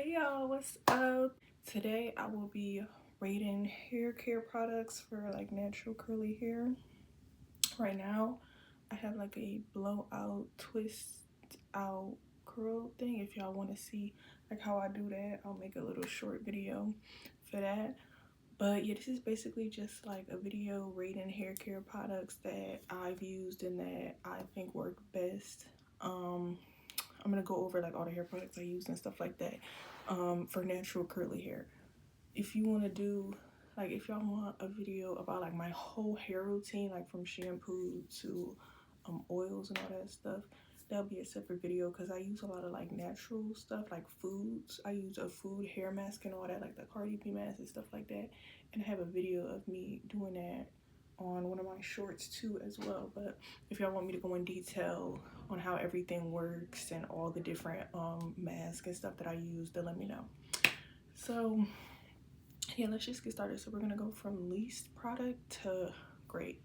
Hey y'all, what's up? Today I will be rating hair care products for like natural curly hair. Right now I have like a blowout twist out curl thing. If y'all want to see like how I do that, I'll make a little short video for that. But yeah, this is basically just like a video rating hair care products that I've used and that I think work best. I'm gonna go over like all the hair products I use and stuff like that for natural curly hair. If you want to do like, if y'all want a video about like my whole hair routine, like from shampoo to oils and all that stuff, that'll be a separate video because I use a lot of like natural stuff like foods. I use a food hair mask and all that, like the Cardi B mask and stuff like that, and I have a video of me doing that on one of my shorts too as well. But if y'all want me to go in detail on how everything works and all the different masks and stuff that I use, then let me know. So yeah, let's just get started. So we're gonna go from least product to great,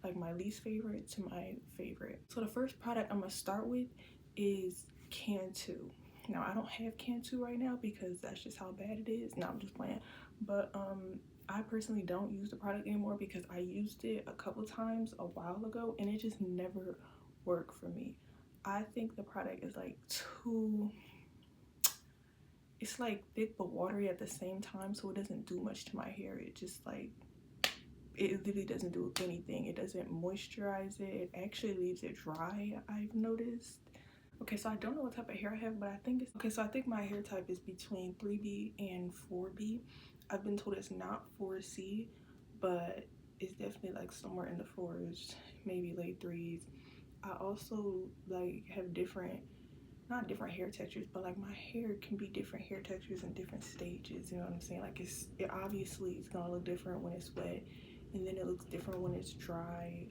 like my least favorite to my favorite. So the first product I'm gonna start with is Cantu. Now I don't have Cantu right now because that's just how bad it is. No, I'm just playing. But I personally don't use the product anymore because I used it a couple times a while ago and it just never worked for me. I think the product is like too, it's like thick but watery at the same time, so it doesn't do much to my hair. It just like, it literally doesn't do anything. It doesn't moisturize it. It actually leaves it dry, I've noticed. Okay, so I don't know what type of hair I have, but I think it's okay. So I think my hair type is between 3B and 4B. I've been told it's not 4C, but it's definitely like somewhere in the fours, maybe late threes. I also like have different, not different hair textures, but like my hair can be different hair textures in different stages, you know what I'm saying? Like it obviously it's gonna look different when it's wet, and then it looks different when it's dry.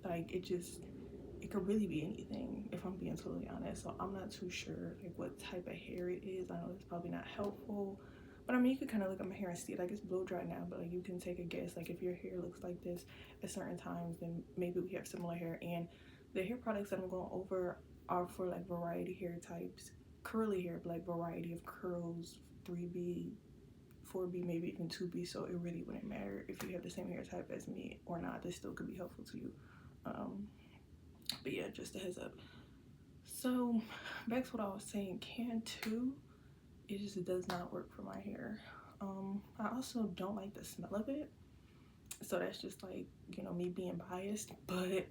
Like it could really be anything, if I'm being totally honest. So I'm not too sure like what type of hair it is. I know it's probably not helpful, but I mean, you could kind of look at my hair and see, like, it's blow dry now, but like you can take a guess. Like if your hair looks like this at certain times, then maybe we have similar hair. And the hair products that I'm going over are for like variety hair types, curly hair, like variety of curls, 3B, 4B, maybe even 2B. So it really wouldn't matter if you have the same hair type as me or not. This still could be helpful to you. But yeah, just a heads up. So back to what I was saying, Cantu, it just does not work for my hair. I also don't like the smell of it, so that's just like, you know, me being biased. But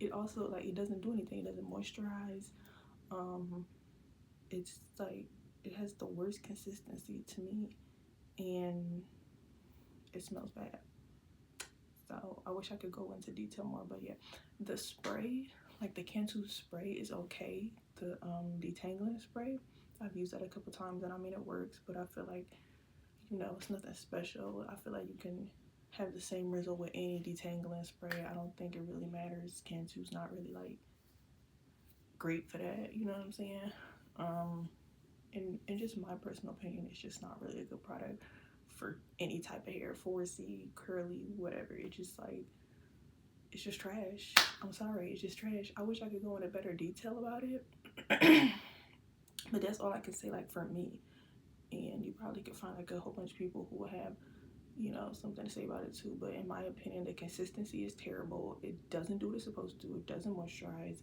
it also, like, it doesn't do anything. It doesn't moisturize. It's like, it has the worst consistency to me, and it smells bad. So I wish I could go into detail more, but yeah, the spray, like the Cantu spray, is okay. The detangling spray, I've used that a couple times and I mean it works, but I feel like, you know, it's nothing special. I feel like you can have the same result with any detangling spray. I don't think it really matters. Cantu's not really like great for that, you know what I'm saying? In just my personal opinion, it's just not really a good product for any type of hair, 4C, curly, whatever. It just like, it's just trash. I'm sorry, it's just trash. I wish I could go into better detail about it. But that's all I can say, like, for me. And you probably could find like a whole bunch of people who will have, you know, something to say about it too. But in my opinion, the consistency is terrible. It doesn't do what it's supposed to do. It doesn't moisturize.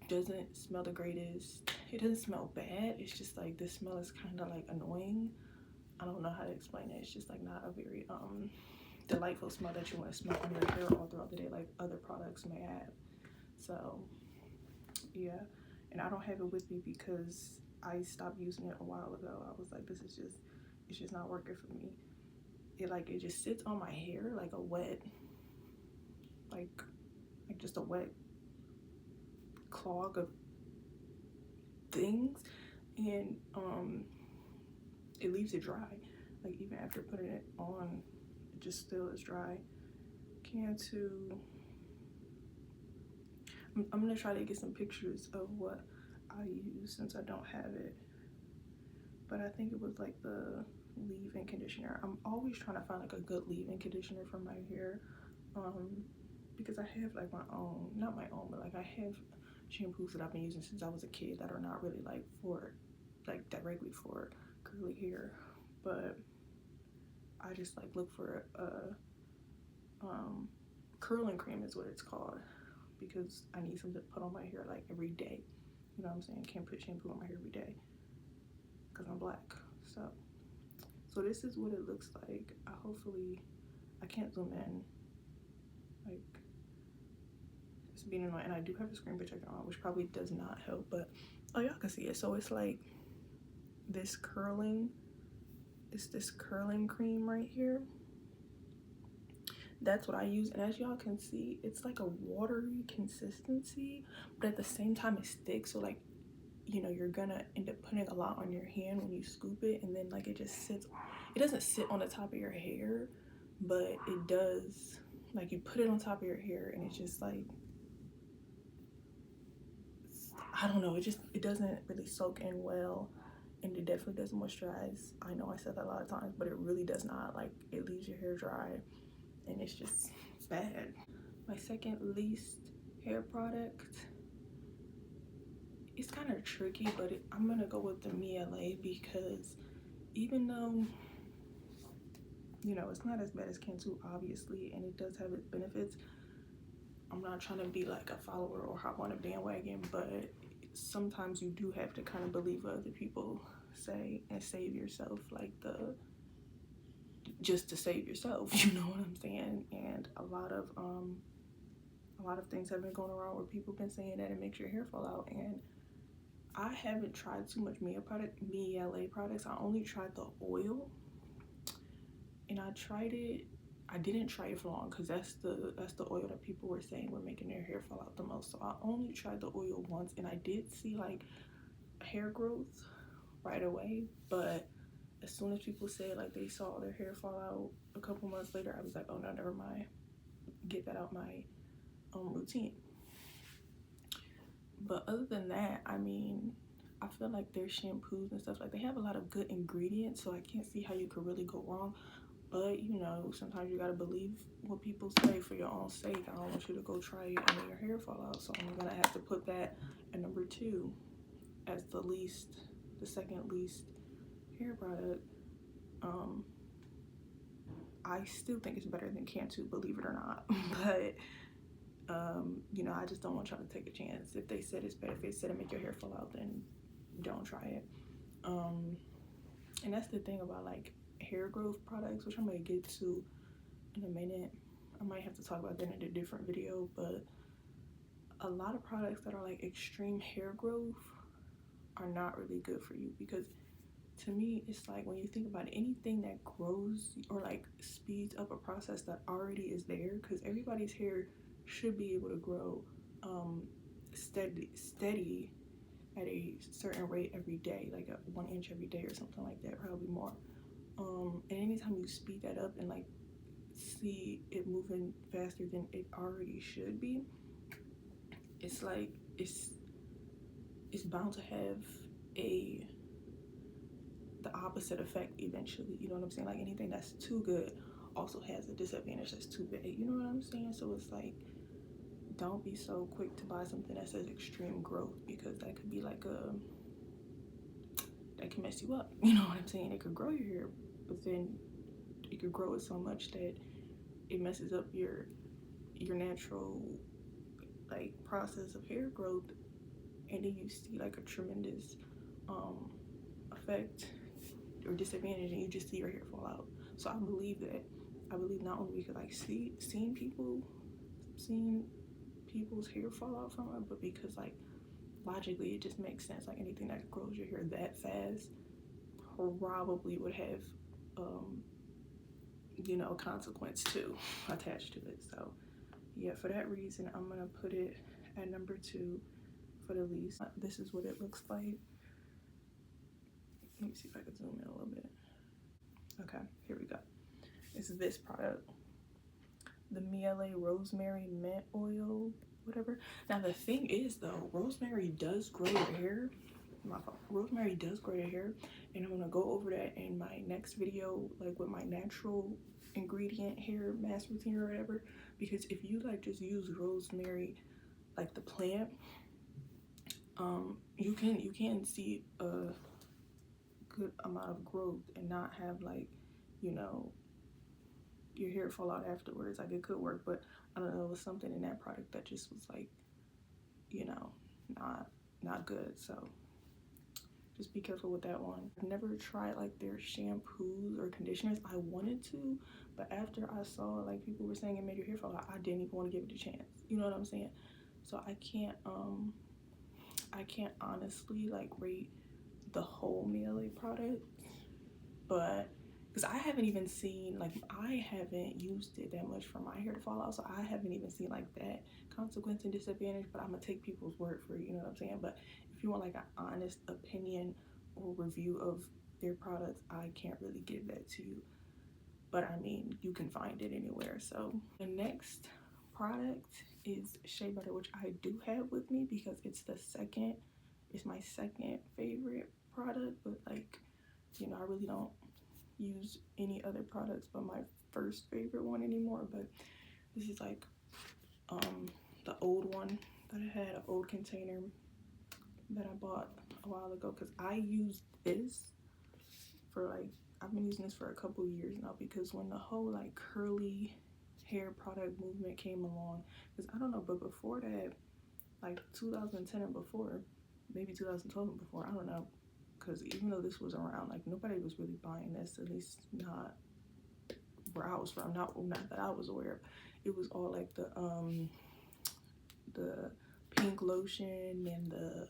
Doesn't smell the greatest. It doesn't smell bad. It's just like, the smell is kind of like annoying. I don't know how to explain it. It's just like not a very delightful smell that you want to smell on your hair all throughout the day like other products may have. So yeah, and I don't have it with me because I stopped using it a while ago. I was like, this is just, it's just not working for me. It just sits on my hair like a wet, like just a wet clog of things, and it leaves it dry. Like even after putting it on, it just still is dry. Cantu, I'm gonna try to get some pictures of what I use since I don't have it, but I think it was like the leave-in conditioner. I'm always trying to find like a good leave-in conditioner for my hair, because I have like my own, not my own, but like I have shampoos that I've been using since I was a kid that are not really like for like directly for curly hair, but I just like look for a curling cream is what it's called, because I need something to put on my hair like every day. You know what I'm saying? Can't put shampoo on my hair every day because I'm black. So this is what it looks like. Hopefully I can't zoom in, like it's being annoying, and I do have a screen protector on, which probably does not help, but oh, y'all can see it. So it's like this curling, it's this curling cream right here. That's what I use, and as y'all can see, it's like a watery consistency, but at the same time it's thick, so like, you know, you're gonna end up putting a lot on your hand when you scoop it, and then like it just sits, it doesn't sit on the top of your hair, but it does, like you put it on top of your hair and it's just like, I don't know, it doesn't really soak in well, and it definitely doesn't moisturize. I know I said that a lot of times, but it really does not. Like, it leaves your hair dry and it's just bad. My second least hair product, it's kind of tricky, but I'm gonna go with the Miele, because even though, you know, it's not as bad as Cantu obviously, and it does have its benefits, I'm not trying to be like a follower or hop on a bandwagon, but sometimes you do have to kind of believe what other people say and save yourself, like just to save yourself, you know what I'm saying? And a lot of things have been going around where people have been saying that it makes your hair fall out, and I haven't tried too much Miele products. I only tried the oil, and I didn't try it for long, because that's the oil that people were saying were making their hair fall out the most. So I only tried the oil once, and I did see like hair growth right away, but as soon as people said like they saw their hair fall out a couple months later, I was like, oh no, never mind, get that out my routine. But other than that, I mean, I feel like their shampoos and stuff, like they have a lot of good ingredients, so I can't see how you could really go wrong. But you know, sometimes you gotta believe what people say for your own sake. I don't want you to go try it and then your hair fall out, so I'm gonna have to put that at number 2 as the second least hair product. I still think it's better than Cantu, believe it or not. But you know, I just don't want y'all to take a chance. If they said it's bad, if they said it make your hair fall out, then don't try it. And that's the thing about like hair growth products, which I'm gonna get to in a minute. I might have to talk about that in a different video, but a lot of products that are like extreme hair growth are not really good for you, because to me it's like, when you think about it, anything that grows or like speeds up a process that already is there, because everybody's hair should be able to grow steady at a certain rate every day, like a 1 inch every day or something like that, probably more. And anytime you speed that up and like see it moving faster than it already should be, it's like it's bound to have the opposite effect eventually. You know what I'm saying? Like anything that's too good also has a disadvantage that's too bad. You know what I'm saying? So it's like, don't be so quick to buy something that says extreme growth, because that could be like that can mess you up. You know what I'm saying? It could grow your hair, but then it could grow it so much that it messes up your natural like process of hair growth, and then you see like a tremendous effect or disadvantage, and you just see your hair fall out. So I believe not only because like seeing people's hair fall out from it, but because like logically it just makes sense. Like anything that grows your hair that fast probably would have you know, consequence too attached to it. So yeah, for that reason I'm gonna put it at number 2 for the least. This is what it looks like. Let me see if I can zoom in a little bit. Okay, here we go. This is this product, the Miele Rosemary Mint Oil, whatever. Now the thing is though, rosemary does grow your hair. My fault. Rosemary does grow your hair, and I'm gonna go over that in my next video, like with my natural ingredient hair mask routine or whatever. Because if you like just use rosemary, like the plant, you can see a good amount of growth and not have like, you know, your hair fall out afterwards. Like it could work, but I don't know, it was something in that product that just was like, you know, not good. So just be careful with that one. I've never tried like their shampoos or conditioners. I wanted to, but after I saw like people were saying it made your hair fall out, I didn't even want to give it a chance. You know what I'm saying? So I can't honestly like rate the whole Miele product, but because I haven't even seen, like, I haven't used it that much for my hair to fall out, so I haven't even seen like that consequence and disadvantage. But I'm gonna take people's word for it, you know what I'm saying? But if you want like an honest opinion or review of their products, I can't really give that to you, but I mean, you can find it anywhere. So the next product is shea butter, which I do have with me because it's my second favorite product. But like, you know, I really don't use any other products but my first favorite one anymore. But this is like the old one that I had, an old container that I bought a while ago, because I used this for like, I've been using this for a couple years now, because when the whole like curly hair product movement came along, because I don't know, but before that, like 2010 and before, maybe 2012 and before, I don't know, because even though this was around, like nobody was really buying this, at least not where I was from, not that I was aware of. It was all like the pink lotion and the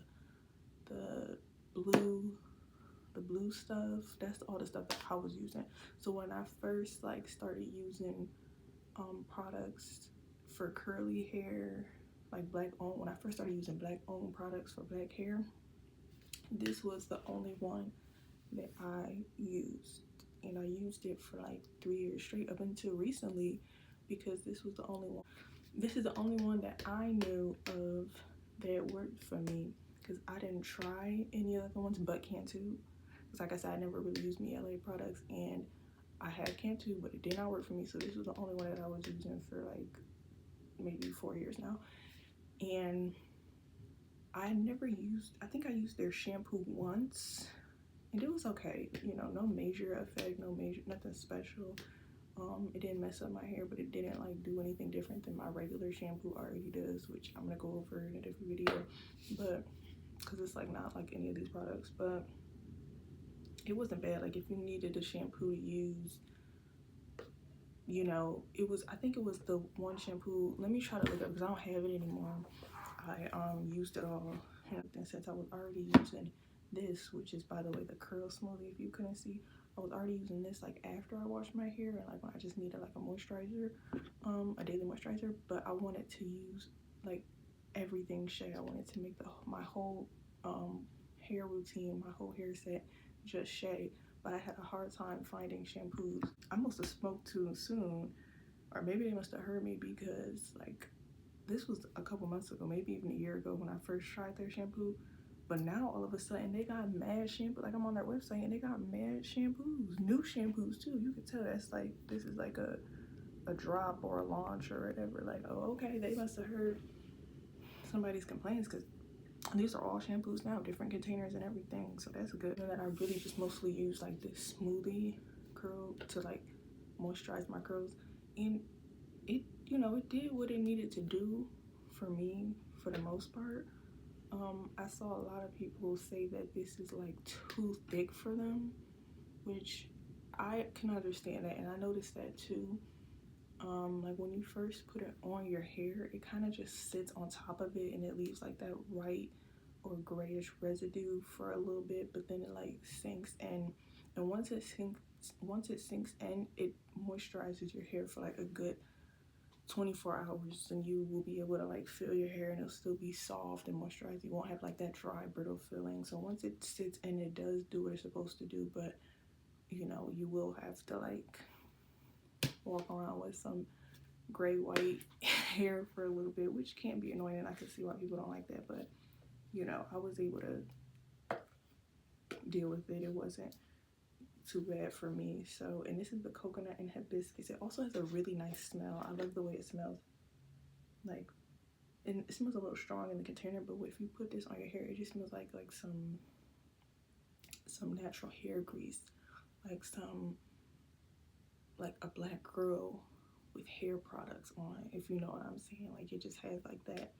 blue stuff. That's all the stuff that I was using. So when I first like started using products for curly hair, like black owned, when I first started using black owned products for black hair, this was the only one that I used. And I used it for like 3 years straight up until recently, because this was the only one. This is the only one that I knew of that worked for me, because I didn't try any other ones but Cantu. Because like I said, I never really used Miele products, and I had Cantu, but it did not work for me. So this was the only one that I was using for like maybe 4 years now. And I never used, I think I used their shampoo once, and it was okay, you know, no major effect, nothing special. It didn't mess up my hair, but it didn't like do anything different than my regular shampoo already does, which I'm gonna go over in a different video, but because it's like not like any of these products. But it wasn't bad. Like if you needed a shampoo to use, you know, it was, I think it was the one shampoo, let me try to look up because I don't have it anymore. I used it all, and since I was already using this, which is, by the way, the curl smoothie, if you couldn't see, I was already using this like after I washed my hair, and like when I just needed like a moisturizer, a daily moisturizer. But I wanted to use like everything shea. I wanted to make my whole hair routine, my whole hair set just shea. But I had a hard time finding shampoos. I must have smoked too soon, or maybe they must have heard me, because like this was a couple months ago, maybe even a year ago, when I first tried their shampoo. But now all of a sudden they got mad shampoo. Like I'm on their website and they got mad shampoos, new shampoos too. You could tell that's like, this is like a drop or a launch or whatever. Like, oh, okay, they must have heard somebody's complaints, because these are all shampoos now, different containers and everything. So that's good. And then I really just mostly use like this smoothie curl to like moisturize my curls, and it, you know, it did what it needed to do for me for the most part. I saw a lot of people say that this is like too thick for them, which I can understand that, and I noticed that too. Like when you first put it on your hair, it kind of just sits on top of it and it leaves like that white or grayish residue for a little bit, but then it like sinks in, and once it sinks in, it moisturizes your hair for like a good 24 hours, and you will be able to like feel your hair and it'll still be soft and moisturized. You won't have like that dry, brittle feeling. So once it sits in, it does do what it's supposed to do, but you know, you will have to like walk around with some gray white hair for a little bit, which can be annoying, and I can see why people don't like that. But you know, I was able to deal with it. It wasn't too bad for me. So, and this is the coconut and hibiscus. It also has a really nice smell. I love the way it smells. Like, and it smells a little strong in the container, but if you put this on your hair, it just smells like some natural hair grease, like a black girl with hair products on, if you know what I'm saying. Like, it just has like that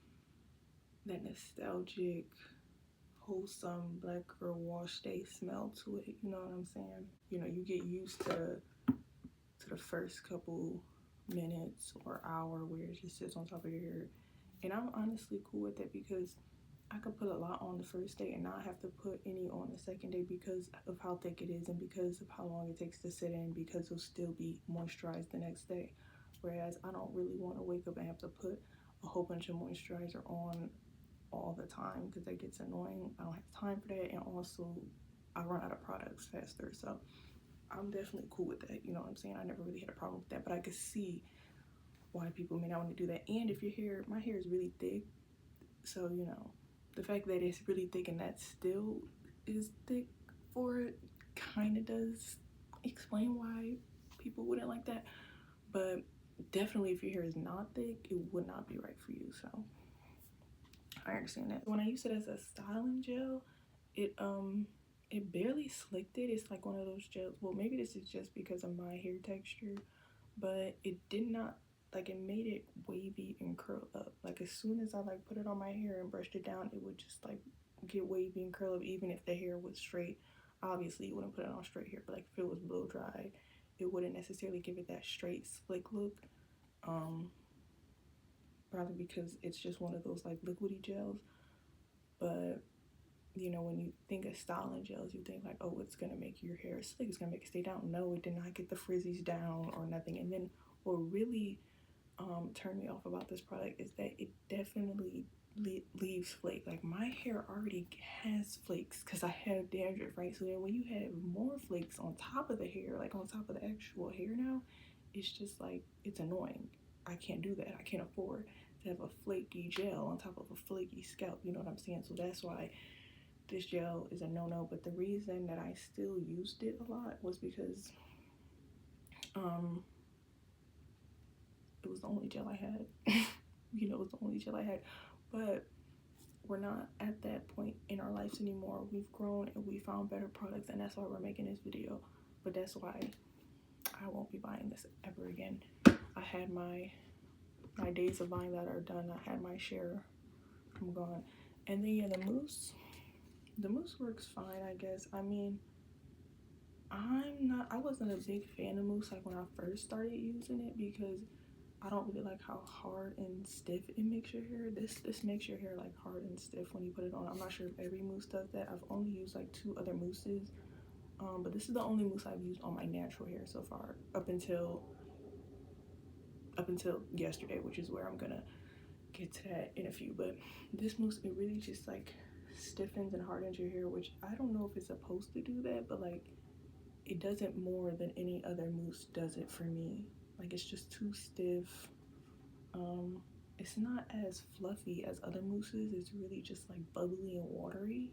nostalgic, wholesome black girl wash day smell to it, you know what I'm saying? You know, you get used to the first couple minutes or hour where it just sits on top of your hair. And I'm honestly cool with it because I could put a lot on the first day and not have to put any on the second day because of how thick it is and because of how long it takes to sit in, because it'll still be moisturized the next day. Whereas I don't really want to wake up and have to put a whole bunch of moisturizer on all the time because that gets annoying. I don't have time for that, and also I run out of products faster. So I'm definitely cool with that, you know what I'm saying? I never really had a problem with that, but I could see why people may not want to do that. And if your hair, my hair is really thick, so you know, the fact that it's really thick and that still is thick for it kind of does explain why people wouldn't like that. But definitely if your hair is not thick, it would not be right for you. So I understand that. When I use it as a styling gel, it barely slicked it. It's like one of those gels. Well, maybe this is just because of my hair texture, but it did not, like, it made it wavy and curl up. Like, as soon as I like put it on my hair and brushed it down, it would just like get wavy and curl up, even if the hair was straight. Obviously you wouldn't put it on straight hair, but like if it was blow dried, it wouldn't necessarily give it that straight slick look. Probably because it's just one of those like liquidy gels. But you know, when you think of styling gels, you think like, oh, it's gonna make your hair slick, it's gonna make it stay down. No, it did not get the frizzies down or nothing. And then what really turned me off about this product is that it definitely leaves flake. Like, my hair already has flakes because I have dandruff, right? So then when you have more flakes on top of the hair, like on top of the actual hair now, it's just like, it's annoying. I can't do that. I can't afford to have a flaky gel on top of a flaky scalp, you know what I'm saying? So that's why this gel is a no-no. But the reason that I still used it a lot was because it was the only gel I had. You know, it was the only gel I had. But we're not at that point in our lives anymore. We've grown and we found better products, and that's why we're making this video. But that's why I won't be buying this ever again. I had my days of buying that are done. I had my share. I'm gone. And then yeah, the mousse works fine, I guess. I mean, I wasn't a big fan of mousse like when I first started using it because I don't really like how hard and stiff it makes your hair. This makes your hair like hard and stiff when you put it on. I'm not sure if every mousse does that. I've only used like 2 other mousses, but this is the only mousse I've used on my natural hair so far, up until yesterday, which is where I'm gonna get to that in a few. But this mousse, it really just like stiffens and hardens your hair, which I don't know if it's supposed to do that, but like it does it more than any other mousse does it for me. Like, it's just too stiff. It's not as fluffy as other mousses. It's really just like bubbly and watery.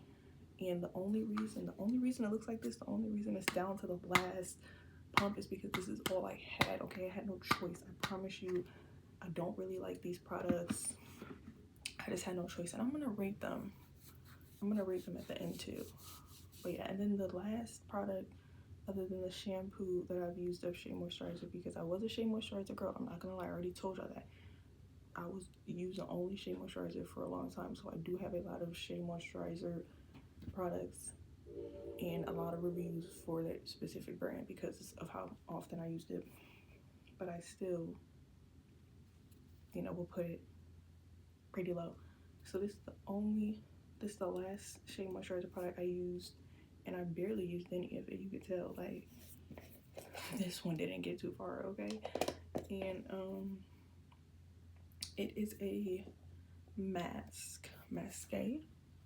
And the only reason it looks like this, the only reason it's down to the last pump is because this is all I had. Okay, I had no choice. I promise you, I don't really like these products. I just had no choice, and I'm gonna rate them at the end too. But yeah, and then the last product, other than the shampoo that I've used of Shea Moisturizer, because I was a Shea Moisturizer girl, I'm not gonna lie, I already told y'all that. I was using only Shea Moisturizer for a long time, so I do have a lot of Shea Moisturizer products and a lot of reviews for that specific brand because of how often I used it. But I still, you know, will put it pretty low. So this is the last Shea Moisturizer product I used, and I barely used any of it. You could tell, like, this one didn't get too far, okay? And it is a masque,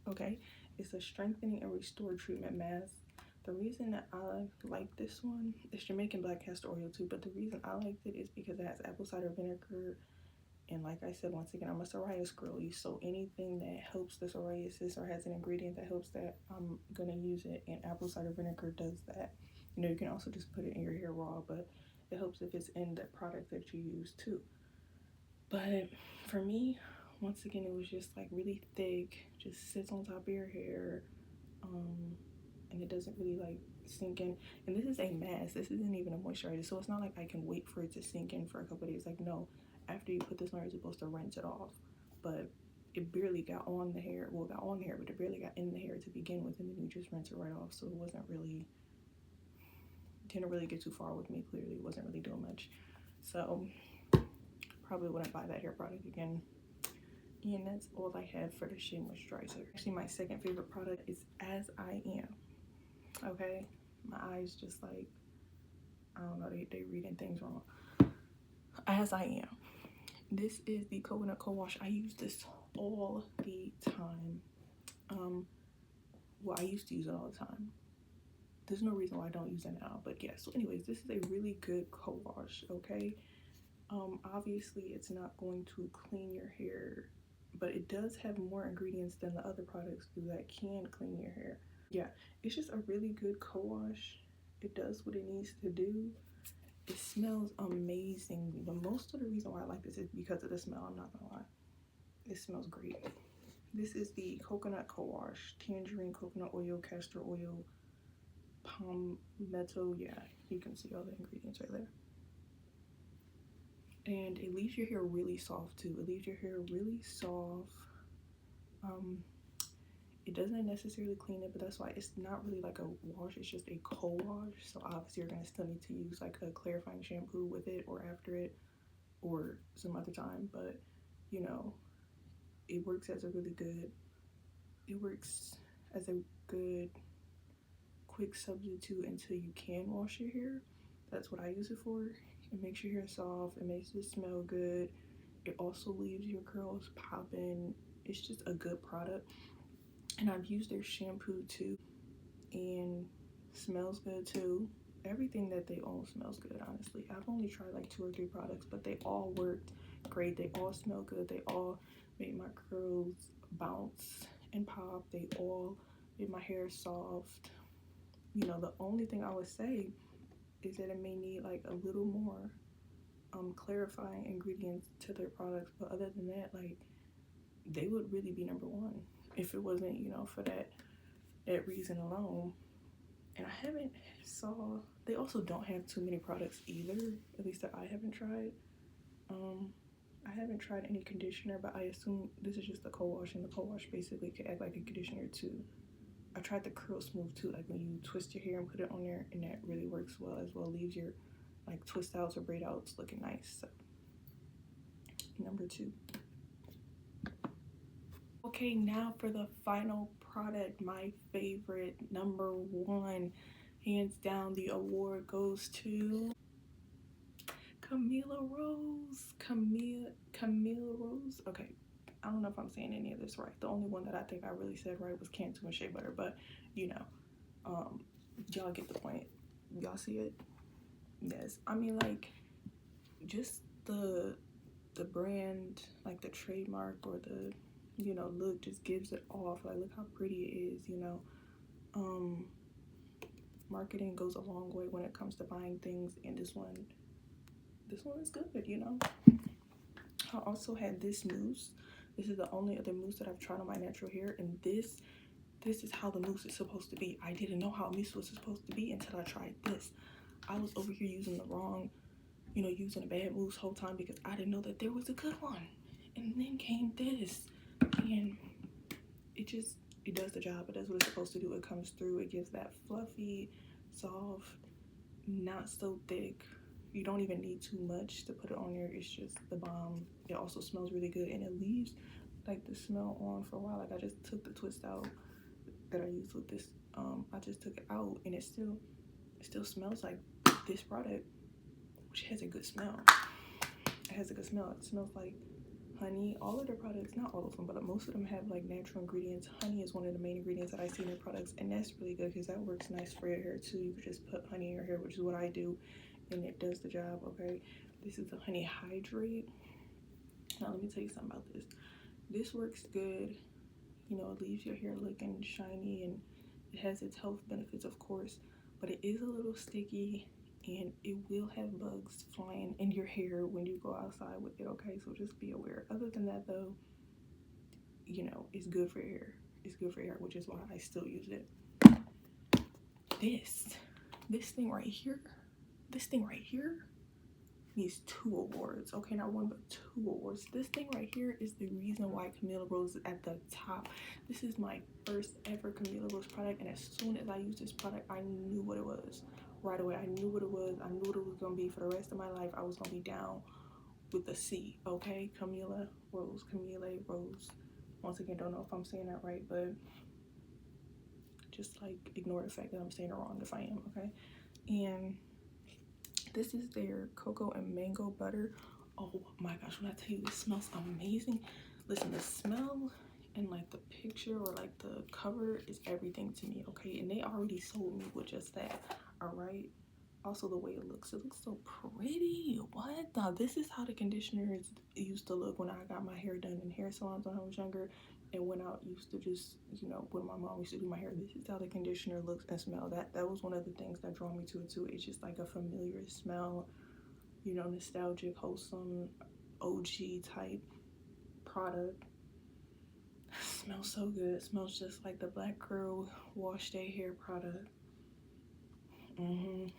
okay? It's a strengthening and restore treatment mask. The reason that I like this one, it's Jamaican black castor oil too, but the reason I liked it is because it has apple cider vinegar. And like I said, once again, I'm a psoriasis girly, so anything that helps the psoriasis or has an ingredient that helps that, I'm gonna use it. And apple cider vinegar does that. You know, you can also just put it in your hair raw, but it helps if it's in the product that you use too. But for me, once again, it was just like really thick, just sits on top of your hair, and it doesn't really like sink in. And this is a mask, this isn't even a moisturizer, so it's not like I can wait for it to sink in for a couple days. Like, no, after you put this on, you're supposed to rinse it off. But it barely got on the hair, well, it got on the hair, but it barely got in the hair to begin with, and then you just rinse it right off. So it wasn't really, didn't really get too far with me. Clearly it wasn't really doing much, so probably wouldn't buy that hair product again. And that's all I have for the Shea Moisturizer. Actually, my second favorite product is As I Am. Okay, my eyes just like, I don't know, they reading things wrong. As I Am. This is the coconut co-wash. I use this all the time. Well, I used to use it all the time. There's no reason why I don't use it now, but yeah. So anyways, this is a really good co-wash, okay? Obviously it's not going to clean your hair, but it does have more ingredients than the other products do that can clean your hair. Yeah, it's just a really good co-wash. It does what it needs to do. It smells amazing. But most of the reason why I like this is because of the smell. I'm not gonna lie, it smells great. This is the coconut co-wash, tangerine, coconut oil, castor oil, palmetto. Yeah, you can see all the ingredients right there. And it leaves your hair really soft too. It leaves your hair really soft. It doesn't necessarily clean it, but that's why it's not really like a wash, it's just a co-wash. So obviously you're gonna still need to use like a clarifying shampoo with it or after it or some other time, but you know, it works as a really good, it works as a good quick substitute until you can wash your hair. That's what I use it for. It makes your hair soft, it makes it smell good, it also leaves your curls popping. It's just a good product. And I've used their shampoo too, and smells good too. Everything that they own smells good, honestly. I've only tried like 2 or 3 products, but they all worked great. They all smell good. They all made my curls bounce and pop. They all made my hair soft. You know, the only thing I would say is that it may need like a little more clarifying ingredients to their products, but other than that, like, they would really be #1 if it wasn't, you know, for that reason alone. And I haven't saw, they also don't have too many products either, at least that I haven't tried. I haven't tried any conditioner, but I assume this is just the co-wash, and the co-wash basically could act like a conditioner too. I tried the curl smooth too, like when you twist your hair and put it on there, and that really works well as well. Leaves your like twist outs or braid outs looking nice. So #2. Okay, now for the final product, my favorite, #1, hands down. The award goes to Camila Rose. Camille Rose. Okay, I don't know if I'm saying any of this right. The only one that I think I really said right was Cantu and Shea Butter, but you know, y'all get the point. Y'all see it? Yes. I mean, like, just the brand, like the trademark or the, you know, look just gives it off. Like, look how pretty it is, you know. Marketing goes a long way when it comes to buying things, and this one is good, you know. I also had this mousse. This is the only other mousse that I've tried on my natural hair, and this is how the mousse is supposed to be. I didn't know how mousse was supposed to be until I tried this. I was over here using the wrong, you know, using a bad mousse whole time because I didn't know that there was a good one. And then came this, and it does the job. It does what it's supposed to do. It comes through. It gives that fluffy, soft, not so thick. You don't even need too much to put it on there. It's just the bomb. It also smells really good, and it leaves like the smell on for a while. Like, I just took the twist out that I used with this. I just took it out, and it still smells like this product, which has a good smell. It has a good smell. It smells like honey. All of their products, not all of them, but most of them have like natural ingredients. Honey is one of the main ingredients that I see in their products, and that's really good because that works nice for your hair too. You could just put honey in your hair, which is what I do, and it does the job. Okay, this is the honey hydrate. Now let me tell you something about this. This works good. You know, it leaves your hair looking shiny, and it has its health benefits, of course, but it is a little sticky, and it will have bugs flying in your hair when you go outside with it. Okay, so just be aware. Other than that though, you know, it's good for your hair. It's good for your hair, which is why I still use it. This thing right here, needs 2 awards. Okay, not 1 but 2 awards. This thing right here is the reason why Camilla Rose is at the top. This is my first ever Camilla Rose product, and as soon as I used this product, I knew what it was right away. I knew what it was. I knew what it was gonna be for the rest of my life. I was gonna be down with the C. Okay, Camilla Rose. Once again, don't know if I'm saying that right, but just like ignore the fact that I'm saying it wrong if I am. Okay, and this is their cocoa and mango butter. Oh my gosh, when I tell you this smells amazing. Listen, the smell and like the picture or like the cover is everything to me, okay? And they already sold me with just that, all right? Also the way it looks so pretty. What? Now this is how the conditioners used to look when I got my hair done in hair salons when I was younger, and when I used to just, you know, when my mom used to do my hair. This is how the conditioner looks and smell. That was one of the things that drew me to it too. It's just like a familiar smell, you know, nostalgic, wholesome, OG type product. Smells so good. It smells just like the Black Girl Wash Day hair product. I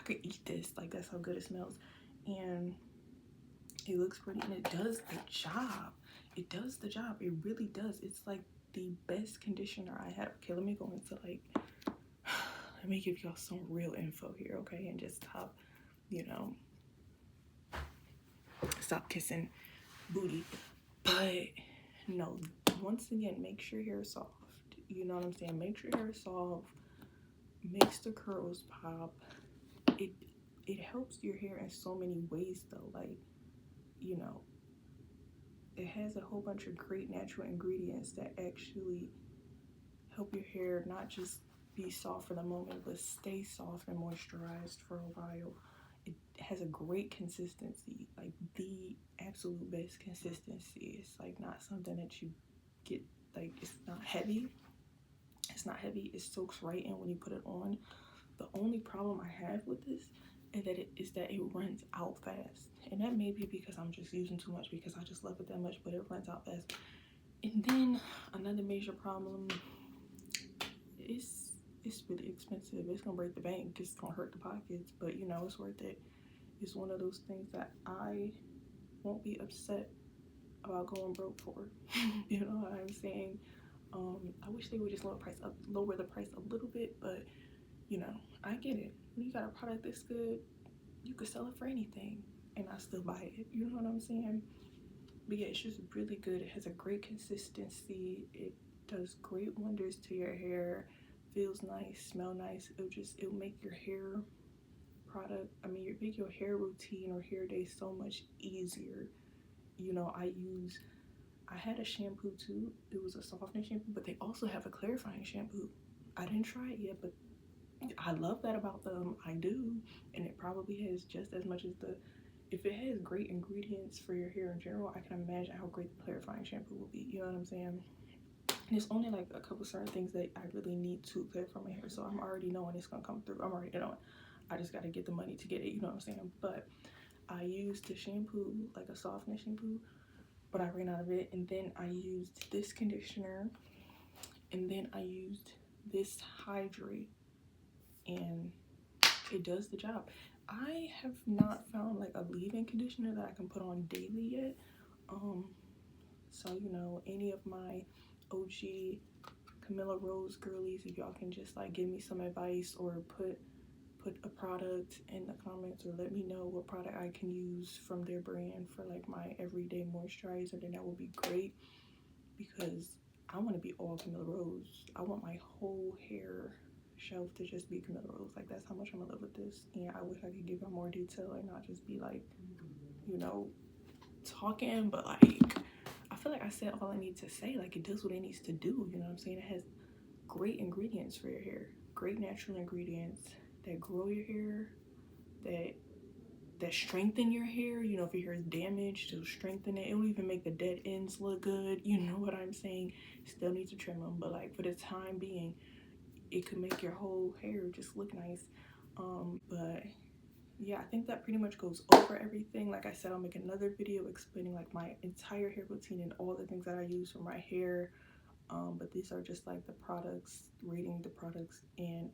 could eat this. Like, that's how good it smells. And it looks pretty, and it does the job. It does the job. It really does. It's like the best conditioner I have. Okay, let me go into like, let me give y'all some real info here, okay? And just stop, you know, stop kissing booty. But no, once again, make sure your hair is soft. You know what I'm saying? Make sure your hair is soft. Makes the curls pop. It helps your hair in so many ways though. Like, you know, it has a whole bunch of great natural ingredients that actually help your hair not just be soft for the moment, but stay soft and moisturized for a while. It has a great consistency, like the absolute best consistency. It's like not something that you get, like it's not heavy. It's not heavy. It soaks right in when you put it on. The only problem I have with this is that it runs out fast. And that may be because I'm just using too much, because I just love it that much, but it runs out fast. And then another major problem is it's really expensive. It's gonna break the bank. It's gonna hurt the pockets, but you know, it's worth it. It's one of those things that I won't be upset about going broke for. You know what I'm saying? I wish they would just lower the price a little bit, but you know, I get it. When you got a product that's good, you could sell it for anything and I still buy it. You know what I'm saying? But yeah, it's just really good. It has a great consistency. It does great wonders to your hair. Feels nice, smell nice. It'll make your hair make your hair routine or hair day so much easier. You know, I had a shampoo too. It was a softening shampoo, but they also have a clarifying shampoo. I didn't try it yet, but I love that about them. I do. And it probably has just as much as if it has great ingredients for your hair in general, I can imagine how great the clarifying shampoo will be. You know what I'm saying? And it's only like a couple certain things that I really need to clarify my hair. So I'm already knowing it's gonna come through. I'm already knowing. I just gotta get the money to get it. You know what I'm saying? But I used the shampoo, like a softening shampoo, but I ran out of it. And then I used this conditioner, and then I used this hydrate, and it does the job. I have not found like a leave-in conditioner that I can put on daily yet. So you know, any of my OG Camilla Rose girlies, if y'all can just like give me some advice or put a product in the comments, or let me know what product I can use from their brand for like my everyday moisturizer, then that would be great, because I want to be all Camilla Rose. I want my whole hair shelf to just be Camilla Rose. Like, that's how much I'm in love with this. And I wish I could give y'all more detail and not just be like, you know, talking, but like I feel like I said all I need to say. Like, it does what it needs to do. You know what I'm saying? It has great ingredients for your hair, great natural ingredients that grow your hair, that strengthen your hair. You know, if your hair is damaged, it'll strengthen it. It will even make the dead ends look good. You know what I'm saying? Still need to trim them, but like for the time being, it could make your whole hair just look nice. But yeah, I think that pretty much goes over everything. Like I said, I'll make another video explaining like my entire hair routine and all the things that I use for my hair. But these are just like the products, rating the products, and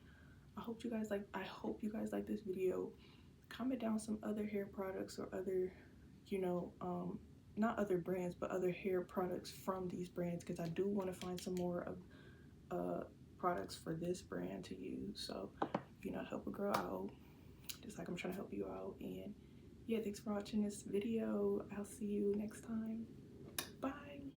I hope you guys like this video. Comment down some other hair products or other, you know, not other brands, but other hair products from these brands, because I do want to find some more of products for this brand to use. So, you know, help a girl out, just like I'm trying to help you out. And yeah, thanks for watching this video. I'll see you next time.